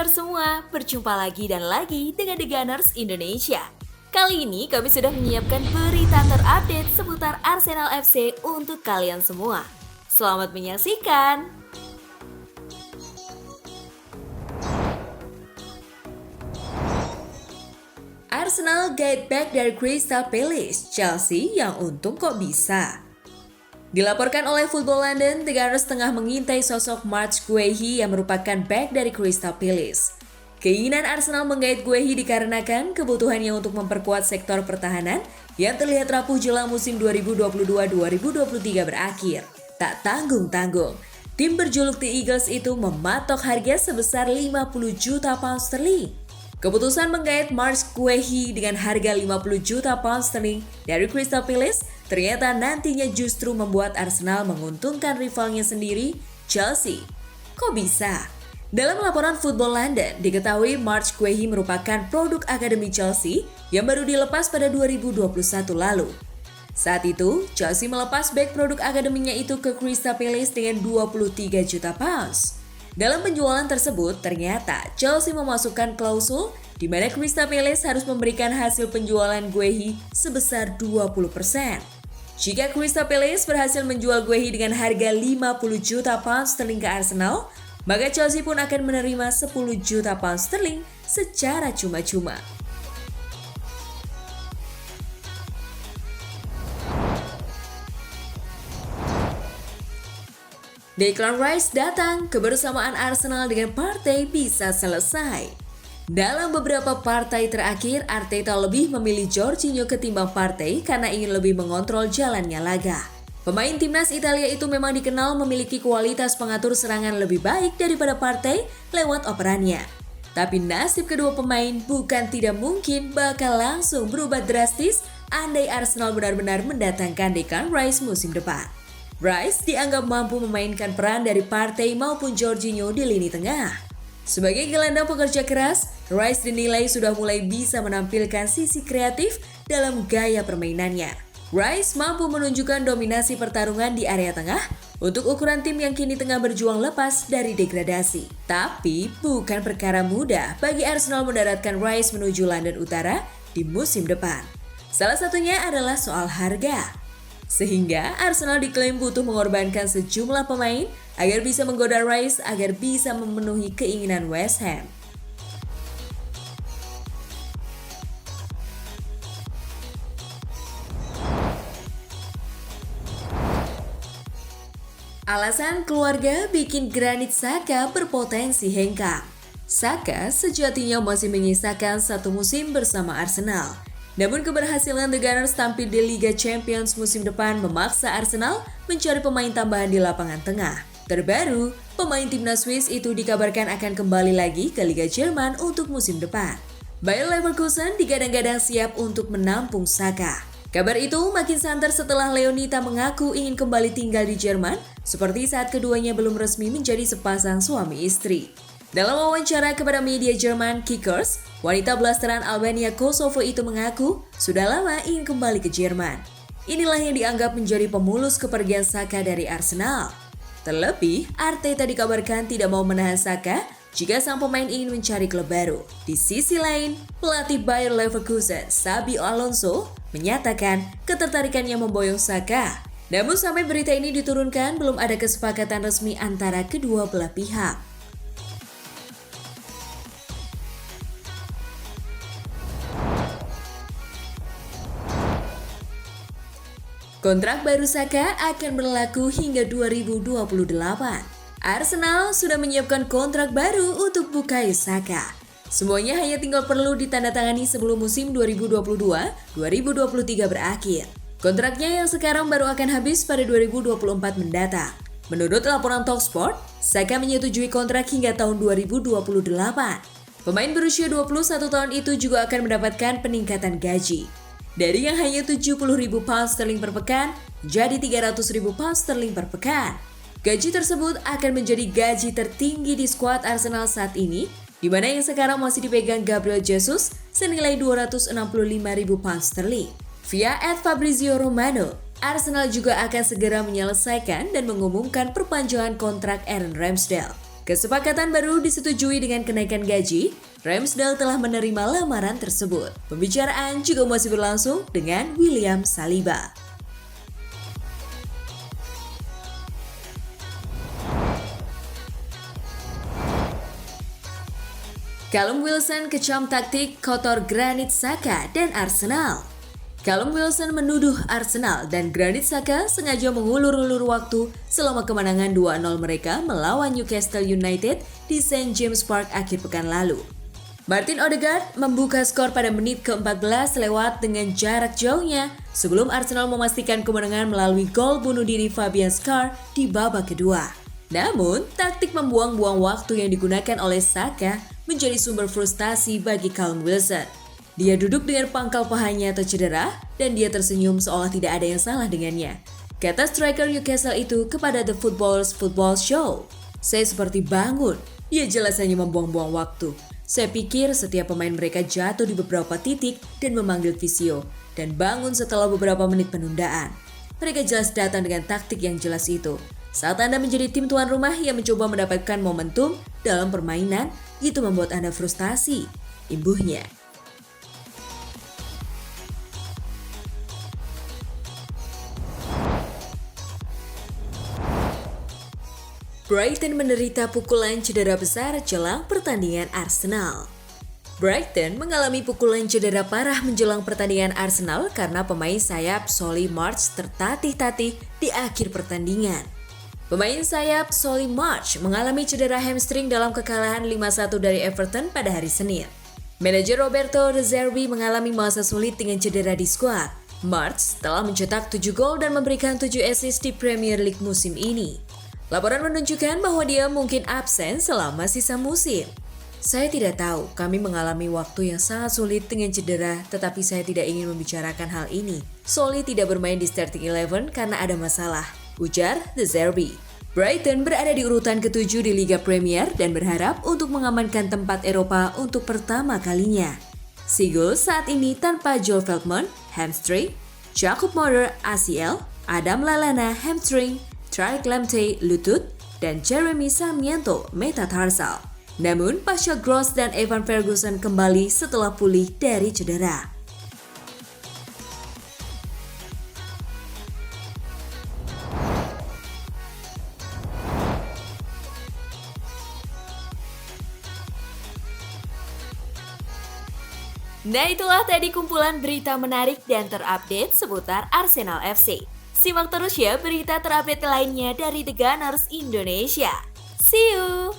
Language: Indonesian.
Gunners semua, berjumpa lagi dan lagi dengan The Gunners Indonesia. Kali ini kami sudah menyiapkan berita terupdate seputar Arsenal FC untuk kalian semua. Selamat menyaksikan! Arsenal get back dari Crystal Palace, Chelsea yang untung kok bisa. Dilaporkan oleh Football London, The Gunners tengah mengintai sosok Marc Guehi yang merupakan back dari Crystal Palace. Keinginan Arsenal menggait Guehi dikarenakan kebutuhannya untuk memperkuat sektor pertahanan yang terlihat rapuh jelang musim 2022-2023 berakhir. Tak tanggung-tanggung, tim berjuluk The Eagles itu mematok harga sebesar 50 juta pound sterling. Keputusan menggait Marc Guehi dengan harga 50 juta pound sterling dari Crystal Palace ternyata nantinya justru membuat Arsenal menguntungkan rivalnya sendiri, Chelsea. Kok bisa? Dalam laporan Football London, diketahui Marc Guehi merupakan produk akademi Chelsea yang baru dilepas pada 2021 lalu. Saat itu, Chelsea melepas bek produk akademinya itu ke Crystal Palace dengan 23 juta pounds. Dalam penjualan tersebut, ternyata Chelsea memasukkan klausul di mana Crystal Palace harus memberikan hasil penjualan Guehi sebesar 20%. Jika Crystal Palace berhasil menjual Guehi dengan harga 50 juta pound sterling ke Arsenal, maka Chelsea pun akan menerima 10 juta pound sterling secara cuma-cuma. Declan Rice datang, kebersamaan Arsenal dengan Partey bisa selesai. Dalam beberapa partai terakhir, Arteta lebih memilih Jorginho ketimbang Partey karena ingin lebih mengontrol jalannya laga. Pemain timnas Italia itu memang dikenal memiliki kualitas pengatur serangan lebih baik daripada Partey lewat operannya. Tapi nasib kedua pemain bukan tidak mungkin bakal langsung berubah drastis andai Arsenal benar-benar mendatangkan Declan Rice musim depan. Rice dianggap mampu memainkan peran dari Partey maupun Jorginho di lini tengah. Sebagai gelandang pekerja keras, Rice dinilai sudah mulai bisa menampilkan sisi kreatif dalam gaya permainannya. Rice mampu menunjukkan dominasi pertarungan di area tengah untuk ukuran tim yang kini tengah berjuang lepas dari degradasi. Tapi bukan perkara mudah bagi Arsenal mendaratkan Rice menuju London Utara di musim depan. Salah satunya adalah soal harga. Sehingga Arsenal diklaim butuh mengorbankan sejumlah pemain agar bisa menggoda Rice agar bisa memenuhi keinginan West Ham. Alasan keluarga bikin Granit Xhaka berpotensi hengkang. Xhaka sejatinya masih menyisakan satu musim bersama Arsenal. Namun keberhasilan The Gunners tampil di Liga Champions musim depan memaksa Arsenal mencari pemain tambahan di lapangan tengah. Terbaru, pemain timnas Swiss itu dikabarkan akan kembali lagi ke Liga Jerman untuk musim depan. Bayer Leverkusen digadang-gadang siap untuk menampung Xhaka. Kabar itu makin santer setelah Leonita mengaku ingin kembali tinggal di Jerman, seperti saat keduanya belum resmi menjadi sepasang suami istri. Dalam wawancara kepada media Jerman Kickers, wanita blasteran Albania Kosovo itu mengaku sudah lama ingin kembali ke Jerman. Inilah yang dianggap menjadi pemulus kepergian Xhaka dari Arsenal. Terlebih, Arteta dikabarkan tidak mau menahan Xhaka jika sang pemain ingin mencari klub baru. Di sisi lain, pelatih Bayer Leverkusen, Xabi Alonso, menyatakan ketertarikannya memboyong Xhaka. Namun sampai berita ini diturunkan, belum ada kesepakatan resmi antara kedua belah pihak. Kontrak baru Xhaka akan berlaku hingga 2028. Arsenal sudah menyiapkan kontrak baru untuk Bukayo Saka. Semuanya hanya tinggal perlu ditandatangani sebelum musim 2022-2023 berakhir. Kontraknya yang sekarang baru akan habis pada 2024 mendatang. Menurut laporan Talksport, Saka menyetujui kontrak hingga tahun 2028. Pemain berusia 21 tahun itu juga akan mendapatkan peningkatan gaji. Dari yang hanya 70.000 pound sterling per pekan, jadi 300.000 pound sterling per pekan. Gaji tersebut akan menjadi gaji tertinggi di skuad Arsenal saat ini, di mana yang sekarang masih dipegang Gabriel Jesus senilai 265.000 pound sterling. Via @Fabrizio Romano, Arsenal juga akan segera menyelesaikan dan mengumumkan perpanjangan kontrak Aaron Ramsdale. Kesepakatan baru disetujui dengan kenaikan gaji. Ramsdale telah menerima lamaran tersebut. Pembicaraan juga masih berlangsung dengan William Saliba. Callum Wilson kecam taktik kotor Granit Xhaka dan Arsenal. Callum Wilson menuduh Arsenal dan Granit Xhaka sengaja mengulur-ulur waktu selama kemenangan 2-0 mereka melawan Newcastle United di St. James Park akhir pekan lalu. Martin Odegaard membuka skor pada menit ke-14 lewat dengan jarak jauhnya sebelum Arsenal memastikan kemenangan melalui gol bunuh diri Fabian Schär di babak kedua. Namun, taktik membuang-buang waktu yang digunakan oleh Xhaka menjadi sumber frustasi bagi Callum Wilson. Dia duduk dengan pangkal pahanya tercedera dan dia tersenyum seolah tidak ada yang salah dengannya. Kata striker Newcastle itu kepada The Footballers Football Show, "Saya seperti bangun, dia jelas hanya membuang-buang waktu. Saya pikir setiap pemain mereka jatuh di beberapa titik dan memanggil visio, dan bangun setelah beberapa menit penundaan. Mereka jelas datang dengan taktik yang jelas itu. Saat Anda menjadi tim tuan rumah yang mencoba mendapatkan momentum dalam permainan, itu membuat Anda frustasi," imbuhnya. Brighton menderita pukulan cedera besar jelang pertandingan Arsenal. Brighton mengalami pukulan cedera parah menjelang pertandingan Arsenal karena pemain sayap Solly March tertatih-tatih di akhir pertandingan. Pemain sayap Solly March mengalami cedera hamstring dalam kekalahan 5-1 dari Everton pada hari Senin. Manajer Roberto De Zerbi mengalami masa sulit dengan cedera di skuad. March telah mencetak 7 gol dan memberikan 7 assist di Premier League musim ini. Laporan menunjukkan bahwa dia mungkin absen selama sisa musim. "Saya tidak tahu, kami mengalami waktu yang sangat sulit dengan cedera, tetapi saya tidak ingin membicarakan hal ini. Solly tidak bermain di starting 11 karena ada masalah," ujar De Zerbi. Brighton berada di urutan ke-7 di Liga Premier dan berharap untuk mengamankan tempat Eropa untuk pertama kalinya. Seagulls saat ini tanpa Joel Veltman, hamstring, Jacob Moder, ACL, Adam Lallana, hamstring, Tariq Lamptey, lutut, dan Jeremy Sarmiento, metatarsal. Namun, Pascal Gross dan Evan Ferguson kembali setelah pulih dari cedera. Nah, itulah tadi kumpulan berita menarik dan terupdate seputar Arsenal FC. Simak terus ya berita terupdate lainnya dari The Gunners Indonesia. See you!